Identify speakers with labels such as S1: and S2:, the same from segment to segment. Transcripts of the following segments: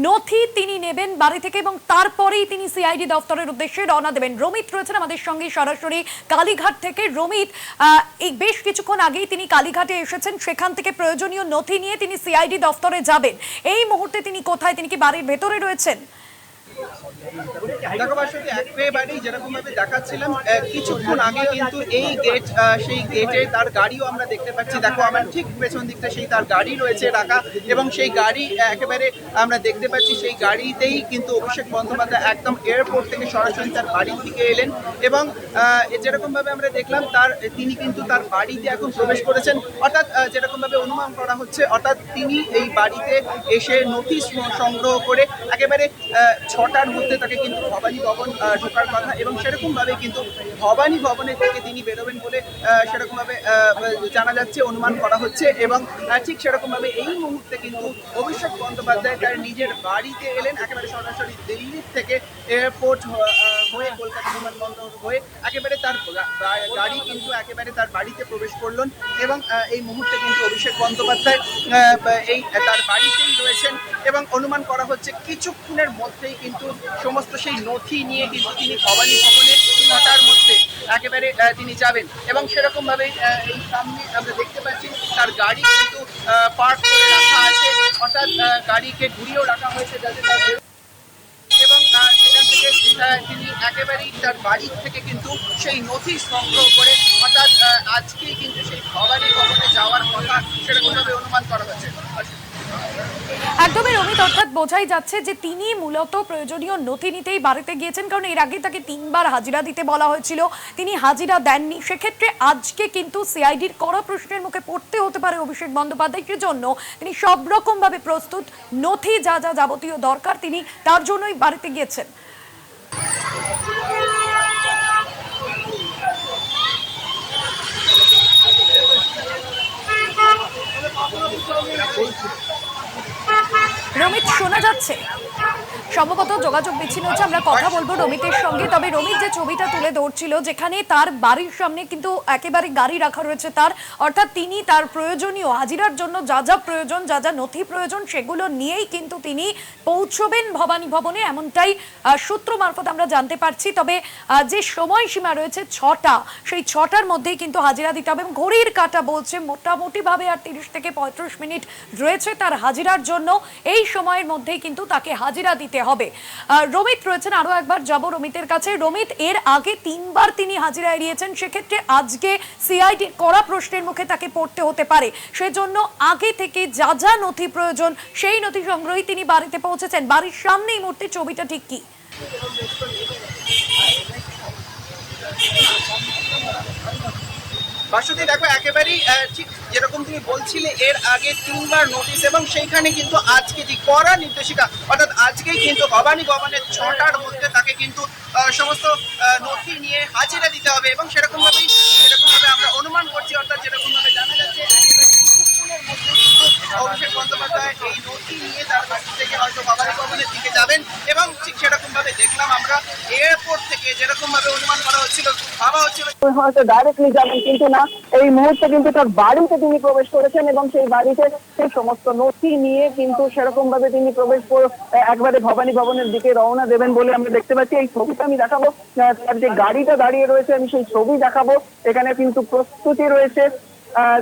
S1: নথি তিনি নেবেন বাড়ি থেকে এবং তারপরেই তিনি সিআইডি দপ্তরের উদ্দেশ্যে রওনা দেবেন। রমিত রয়েছেন আমাদের সঙ্গে সরাসরি কালীঘাট থেকে। রমিত, এই বেশ কিছুক্ষণ আগেই তিনি কালীঘাটে এসেছেন, সেখান থেকে প্রয়োজনীয় নথি নিয়ে তিনি সিআইডি দপ্তরে যাবেন। এই মুহূর্তে তিনি কোথায়? তিনি কি বাড়ির ভেতরে রয়েছেন?
S2: দেখো বাসন্তী, একেবারেই যেরকম ভাবে দেখাচ্ছিলাম কিছুক্ষণ আগে কিন্তু এই গেট, সেই গেটে তার গাড়িও আমরা দেখতে পাচ্ছি। দেখো আমার ঠিক পেছন দিকটা সেই তার গাড়ি রয়েছে রাখা, এবং সেই গাড়ি একেবারে আমরা দেখতে পাচ্ছি সেই গাড়িতেই কিন্তু অভিষেক বন্দ্যোপাধ্যায় একদম এয়ারপোর্ট থেকে সরাসরি তার বাড়ির দিকে এলেন। এবং যেরকম ভাবে আমরা দেখলাম তিনি কিন্তু তার বাড়িতে এখন প্রবেশ করেছেন। অর্থাৎ যেরকম ভাবে অনুমান করা হচ্ছে, অর্থাৎ তিনি এই বাড়িতে এসে নথি সংগ্রহ করে একেবারে 6টার মধ্যে তাকে কিন্তু ভবানী ভবন ঢোকার কথা, এবং সেরকমভাবে কিন্তু ভবানী ভবনের থেকে তিনি বেরোবেন বলে সেরকমভাবে জানা যাচ্ছে, অনুমান করা হচ্ছে। এবং ঠিক সেরকমভাবে এই মুহূর্তে কিন্তু অভিষেক বন্দ্যোপাধ্যায় তার নিজের বাড়িতে এলেন, একেবারে সরাসরি দিল্লির থেকে এয়ারপোর্ট হয়ে কলকাতা বিমানবন্দর হয়ে একেবারে তার গাড়ি কিন্তু একেবারে তার বাড়িতে প্রবেশ করলেন। এবং এই মুহূর্তে কিন্তু অভিষেক বন্দ্যোপাধ্যায় এই তার বাড়িতেই রয়েছেন, এবং অনুমান করা হচ্ছে কিছুক্ষণের মধ্যেই কিন্তু সমস্ত সেই নথি নিয়ে কিন্তু তিনি ভবানী ভবনের 6টার মধ্যে একেবারে তিনি যাবেন। এবং সেরকম ভাবে এই সামনে আমরা দেখতে পাচ্ছি তার গাড়ি কিন্তু পার্ক করে রাখা আছে, অর্থাৎ গাড়িকে ঘুরিয়েও রাখা হয়েছে যাতে তার, এবং সেখান থেকে তিনি একেবারেই তার বাড়ির থেকে কিন্তু সেই নথি সংগ্রহ করে, অর্থাৎ আজকেই কিন্তু সেই ভবানী ভবনে যাওয়ার কথা সেরকমভাবে অনুমান করা হচ্ছে।
S1: একদমই রমিত, অর্থাৎ বোঝাই যাচ্ছে যে তিনি মূলত প্রয়োজনীয় নথি নিতেই বাড়িতে গিয়েছেন, কারণ এর আগে তাকে 3বার হাজিরা দিতে বলা হয়েছিল, তিনি হাজিরা দেননি। সেক্ষেত্রে আজকে কিন্তু সিআইডির কড়া প্রশ্নের মুখে পড়তে হতে পারে অভিষেক বন্দ্যোপাধ্যায়ের জন্য। তিনি সব রকম ভাবে প্রস্তুত, নথি যা যা যাবতীয় দরকার তিনি তার জন্যই বাড়িতে গিয়েছেন। রমিত, শোনা যাচ্ছে? সম্ভবত যোগাযোগ বিচ্ছিন্ন হচ্ছে, আমরা কথা বলবো রমিতের সঙ্গে। তবে রমিত যে ছবিটা তুলে ধরছিল, যেখানে তার বাড়ির সামনে কিন্তু একেবারে গাড়ি রাখা রয়েছে তার, অর্থাৎ তিনি তার প্রয়োজনীয় হাজিরার জন্য যা যা প্রয়োজন, যা যা নথি প্রয়োজন, সেগুলো নিয়েই কিন্তু তিনি পৌঁছবেন ভবানী ভবনে, এমনটাই সূত্র মারফত আমরা জানতে পারছি। তবে যে সময়সীমা রয়েছে 6টা, সেই 6টার মধ্যেই কিন্তু হাজিরা দিতে হবে, এবং ঘড়ির কাঁটা বলছে মোটামুটিভাবে আর 30 থেকে 35 মিনিট রয়েছে তার হাজিরার জন্য। এই সময়ের মধ্যেই কিন্তু তাকে হাজিরা দিতে হবে। রমিত রয়েছেন, আরো একবার যাব রমিতের কাছে। রমিত, এর আগে 3বার তিনি হাজিরা এড়িয়েছেন, সেক্ষেত্রে আজকে সিআইডি কড়া প্রশ্নের মুখে তাকে পড়তে হতে পারে। সেজন্য আগে থেকে যা যা নথি প্রয়োজন সেই নথি সংগ্রহে তিনি বাড়িতে পৌঁছেছেন। বাড়ির সামনেই মূর্তির ছবিটা ঠিক কি?
S2: বাসন্তী, দেখো একেবারেই ঠিক যেরকম তুমি বলছিলে, এর আগে 3বার নোটিশ, এবং সেইখানে কিন্তু আজকে যে কড়া নির্দেশিকা, অর্থাৎ আজকেই কিন্তু ভবানী ভবনের 6টার মধ্যে তাকে কিন্তু সমস্ত নথি নিয়ে হাজিরা দিতে হবে। এবং সেরকমভাবে আমরা অনুমান করছি, অর্থাৎ যেরকমভাবে জানা যাচ্ছে অভিষেক বন্দ্যোপাধ্যায় এই নথি নিয়ে তার বাড়ি থেকে হয়তো ভবানী ভবনের দিকে যাবেন। এবং ঠিক সেরকম ভাবে দেখলাম আমরা এয়ারপোর্ট থেকে যেরকম ভাবে অনুমান করা হচ্ছিল, ভাবা হচ্ছিল
S3: হয়তো ডাইরেক্টলি যাবেন, কিন্তু না, এই মুহূর্তে কিন্তু তার বাড়িতে তিনি প্রবেশ করেছেন, এবং সেই বাড়িতে সেই সমস্ত নথি নিয়ে কিন্তু সেরকম ভাবে তিনি প্রবেশ করে একবারে ভবানী ভবনের দিকে রওনা দেবেন বলে আমরা দেখতে পাচ্ছি। এই ছবিটা আমি দেখাবো, তার যে গাড়িটা দাঁড়িয়ে রয়েছে আমি সেই ছবি দেখাবো। এখানে কিন্তু প্রস্তুতি রয়েছে।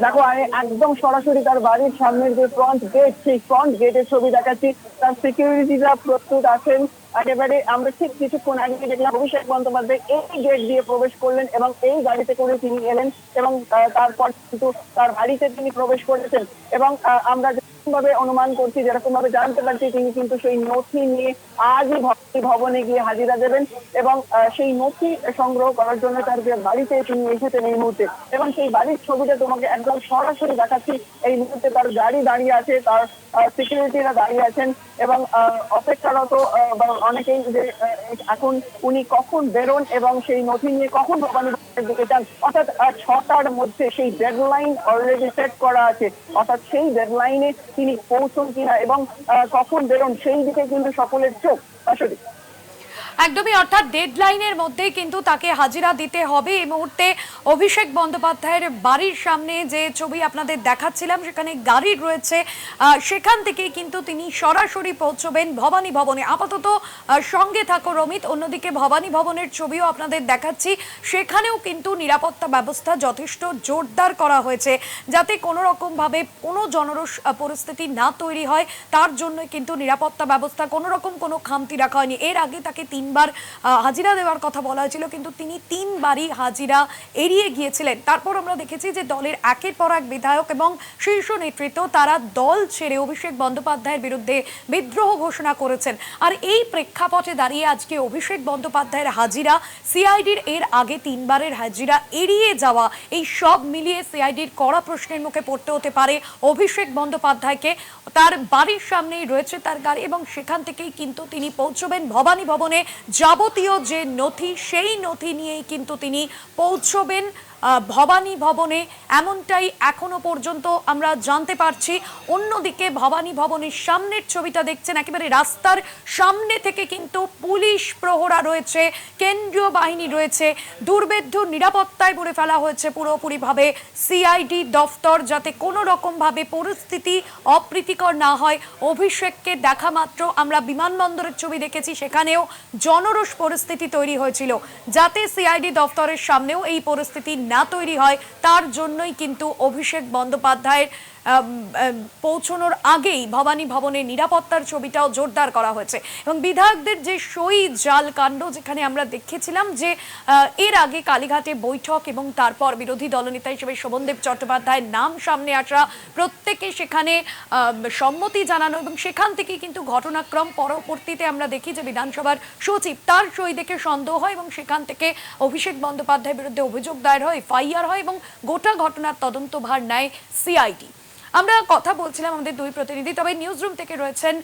S3: দেখো একদম সরাসরি তার বাড়ির সামনের যে ফ্রন্ট গেট, সেই ফ্রন্ট গেটের ছবি দেখাচ্ছি। তার সিকিউরিটিরা প্রস্তুত আছেন। একেবারে আমরা ঠিক কিছুক্ষণ আগে দেখলাম অভিষেক বন্দ্যোপাধ্যায় এই গেট দিয়ে প্রবেশ করলেন, এবং এই গাড়িতে করে তিনি এলেন, এবং তারপর কিন্তু তার বাড়িতে তিনি প্রবেশ করেছেন। এবং আমরা যেরকম ভাবে অনুমান করছি, যেরকম ভাবে জানতে পারছি, তিনি কিন্তু সেই নথি নিয়ে আজই ভবনে গিয়ে হাজিরা দেবেন, এবং সেই নথি সংগ্রহ করার জন্য তার বাড়িতে তিনি এসেছেন এই মুহূর্তে। এবং সেই বাড়ির ছবিটা তোমাকে একদম সরাসরি দেখাচ্ছি। এই মুহূর্তে তার গাড়ি দাঁড়িয়ে আছে, তার সিকিউরিটিরা দাঁড়িয়ে আছেন, এবং অপেক্ষারত অনেকেই যে এখন উনি কখন বেরোন এবং সেই নথি নিয়ে কখন ভবানী ভবনের দিকে যান। অর্থাৎ 6টার মধ্যে সেই ডেডলাইন অলরেডি সেট করা আছে, অর্থাৎ সেই ডেডলাইনে তিনি পৌঁছন কিনা এবং কখন বেরোন সেই দিকে কিন্তু সকলের চোখ আসলে।
S1: একদমই, অর্থাৎ ডেডলাইনের মধ্যেই কিন্তু তাকে হাজিরা দিতে হবে। এই মুহূর্তে অভিষেক বন্দ্যোপাধ্যায়ের বাড়ির সামনে যে ছবি আপনাদের দেখাচ্ছিলাম, সেখানে গাড়ি রয়েছে, সেখান থেকে কিন্তু তিনি সরাসরি পৌঁছবেন ভবানী ভবনে। আপাতত সঙ্গে থাকো রমিত। অন্যদিকে ভবানী ভবনের ছবিও আপনাদের দেখাচ্ছি, সেখানেও কিন্তু নিরাপত্তা ব্যবস্থা যথেষ্ট জোরদার করা হয়েছে, যাতে কোনো রকম ভাবে কোনো জনরোষ পরিস্থিতি না তৈরি হয়, তার জন্য কিন্তু নিরাপত্তা ব্যবস্থা কোনো রকম কোনো খামতি রাখা হয়নি। এর আগে তাকে 3 বার হাজিরা দেওয়ার কথা বলা হয়েছিল, কিন্তু তিনি 3 বারই হাজিরা এড়িয়ে গিয়েছিলেন। তারপর আমরা দেখেছি যে দলের একের পর এক বিধায়ক এবং শীর্ষ নেতৃত্ব তারা দল ছেড়ে অভিষেক বন্দ্যোপাধ্যায়ের বিরুদ্ধে বিদ্রোহ ঘোষণা করেছেন। আর এই প্রেক্ষাপটে দাঁড়িয়ে আজকে অভিষেক বন্দ্যোপাধ্যায়ের হাজিরা, সিআইডির এর আগে 3 বারের হাজিরা এড়িয়ে যাওয়া, এই সব মিলিয়ে সিআইডির কড়া প্রশ্নের মুখে পড়তে হতে পারে অভিষেক বন্দ্যোপাধ্যায়কে। তার বাড়ির সামনেই রয়েছে তার গাড়ি এবং সেখান থেকেই কিন্তু তিনি পৌঁছবেন ভবানী ভবনে। যাবতীয় যে নথি, সেই নথি নিয়েই কিন্তু তিনি পৌঁছবেন ভবানী ভবনে, এমনটাই এখনো পর্যন্ত আমরা জানতে পারছি। অন্যদিকে ভবানী ভবনের সামনের ছবিটা দেখছেন, একেবারে রাস্তার সামনে থেকে কিন্তু পুলিশ প্রহরা রয়েছে, কেন্দ্রীয় বাহিনী রয়েছে, দুর্ভেদ্য নিরাপত্তায় ভরে ফেলা হয়েছে পুরোপুরিভাবে সিআইডি দফতর, যাতে কোনো রকমভাবে পরিস্থিতি অপ্রীতিকর না হয়। অভিষেককে দেখা মাত্র আমরা বিমানবন্দরের ছবি দেখেছি, সেখানেও জনরোষ পরিস্থিতি তৈরি হয়েছিল, যাতে সিআইডি দফতরের সামনেও এই পরিস্থিতি না তৈরি হয়, তার জন্যই কিন্তু অভিষেক বন্দ্যোপাধ্যায়ের পৌঁছানোর আগেই ভবানী ভবনের নিরাপত্তার ছবিটাও জোরদার করা হয়েছে। এবং বিধায়কদের যে সই জাল কাণ্ড, যেখানে আমরা দেখেছিলাম যে এর আগে কালীঘাটে বৈঠক এবং তারপর বিরোধী দলনেতা হিসেবে শোভনদেব চট্টোপাধ্যায়ের নাম সামনে আসা, প্রত্যেকে সেখানে সম্মতি জানানো এবং সেখান থেকে কিন্তু ঘটনাক্রম পরবর্তীতে আমরা দেখি যে বিধানসভার সচিব তার সই দেখে সন্দেহ হয় এবং সেখান থেকে অভিষেক বন্দ্যোপাধ্যায়ের বিরুদ্ধে অভিযোগ দায়ের হয়, এফআইআর হয় এবং গোটা ঘটনার তদন্তভার নেয় সিআইডি। আমরা কথা বলছিলাম আমাদের দুই প্রতিনিধি, তবে নিউজ রুম থেকে রয়েছেন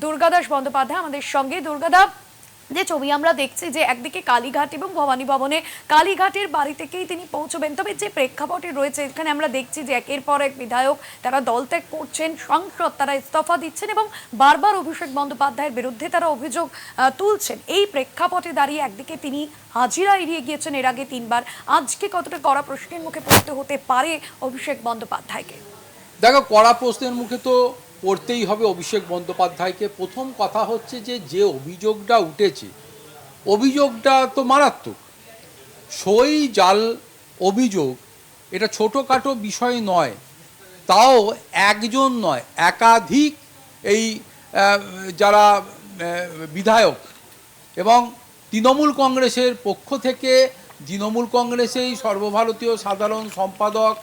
S1: দুর্গাদাস বন্দ্যোপাধ্যায় আমাদের সঙ্গে। দুর্গাদা, যে ছবি আমরা দেখছি যে একদিকে কালীঘাট এবং ভবানী ভবনে, কালীঘাটের বাড়ি থেকেই তিনি পৌঁছবেন, তবে যে প্রেক্ষাপটে রয়েছে এখানে আমরা দেখছি যে একের পর এক বিধায়ক তারা দল ত্যাগ করছেন, সাংসদ তারা ইস্তফা দিচ্ছেন এবং বারবার অভিষেক বন্দ্যোপাধ্যায়ের বিরুদ্ধে তারা অভিযোগ তুলছেন। এই প্রেক্ষাপটে দাঁড়িয়ে একদিকে তিনি হাজিরা এড়িয়ে গিয়েছেন এর আগে 3 বার, আজকে কতটা কড়া প্রশ্নের মুখে পড়তে হতে পারে অভিষেক বন্দ্যোপাধ্যায়কে?
S4: দেখো, কড়া প্রশ্নের মুখে তো পড়তেই হবে অভিষেক বন্দ্যোপাধ্যায়কে। প্রথম কথা হচ্ছে যে অভিযোগটা উঠেছে, অভিযোগটা তো মারাত্মক। সই জাল অভিযোগ, এটা ছোটোখাটো বিষয় নয়, তাও একজন নয়, একাধিক এই যারা বিধায়ক এবং তৃণমূল কংগ্রেসের পক্ষ থেকে, তৃণমূল কংগ্রেসেই সর্বভারতীয় সাধারণ সম্পাদক,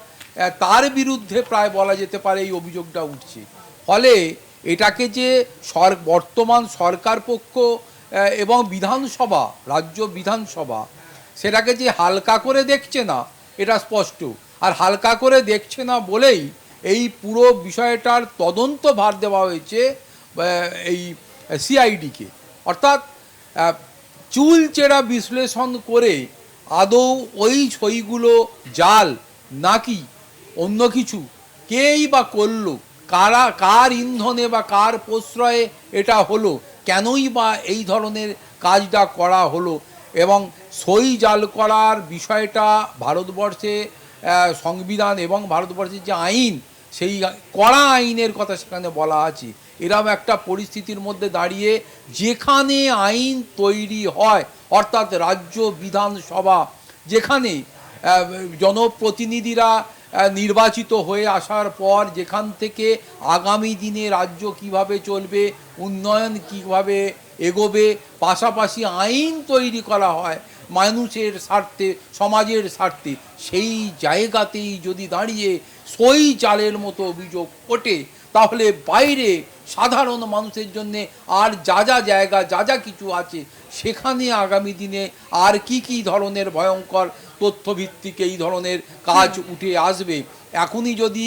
S4: তার বিরুদ্ধে প্রায় বলা যেতে পারে এই অভিযোগটা উঠছে। ফলে এটাকে যে বর্তমান সরকার পক্ষ এবং বিধানসভা, রাজ্য বিধানসভা, সেটাকে যে হালকা করে দেখছে না, এটা স্পষ্ট। আর হালকা করে দেখছে না বলেই এই পুরো বিষয়টার তদন্ত ভার দেওয়া হয়েছে এই সিআইডিকে। অর্থাৎ চুলচেরা বিশ্লেষণ করে আদৌ ওই সইগুলো জাল নাকি অন্য কিছু, কেই বা করলো, কার ইন্ধনে বা কার প্রশ্রয়ে এটা হলো, কেনই বা এই ধরনের কাজটা করা হলো, এবং সই জাল করার বিষয়টা ভারতবর্ষে সংবিধান এবং ভারতবর্ষের যে আইন, সেই কড়া আইনের কথা সেখানে বলা আছে। এরকম একটা পরিস্থিতির মধ্যে দাঁড়িয়ে যেখানে আইন তৈরি হয়, অর্থাৎ রাজ্য বিধানসভা, যেখানে জনপ্রতিনিধিরা নির্বাচিত হয়ে আসার পর যেখান থেকে আগামী দিনে রাজ্য কিভাবে চলবে, উন্নয়ন কিভাবে এগোবে, পাশাপাশি আইন তৈরি করা হয় মানুষের স্বার্থে, সমাজের স্বার্থে, সেই জায়গাতেই যদি দাঁড়িয়ে সই জালের মতো অভিযোগ ওঠে, তাহলে বাইরে সাধারণ মানুষের জন্যে আর যা জায়গা, যা কিছু আছে, সেখানে আগামী দিনে আর কি ধরনের ভয়ঙ্কর তথ্যভিত্তিক এই ধরনের কাজ উঠে আসবে। এখনই যদি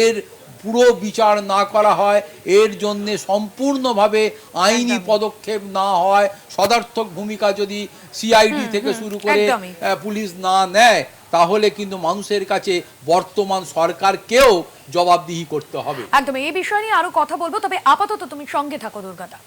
S4: এর পুরো বিচার না করা হয়, এর জন্যে সম্পূর্ণভাবে আইনি পদক্ষেপ না হয়, সদার্থক ভূমিকা যদি সিআইডি থেকে শুরু করে পুলিশ না নেয়, তাহলে কিন্তু মানুষের কাছে বর্তমান সরকারকেও জবাবদিহি করতে হবে।
S1: একদম, এই বিষয় নিয়ে আরো কথা বলবো, তবে আপাতত তুমি সঙ্গে থাকো দুর্গাদা।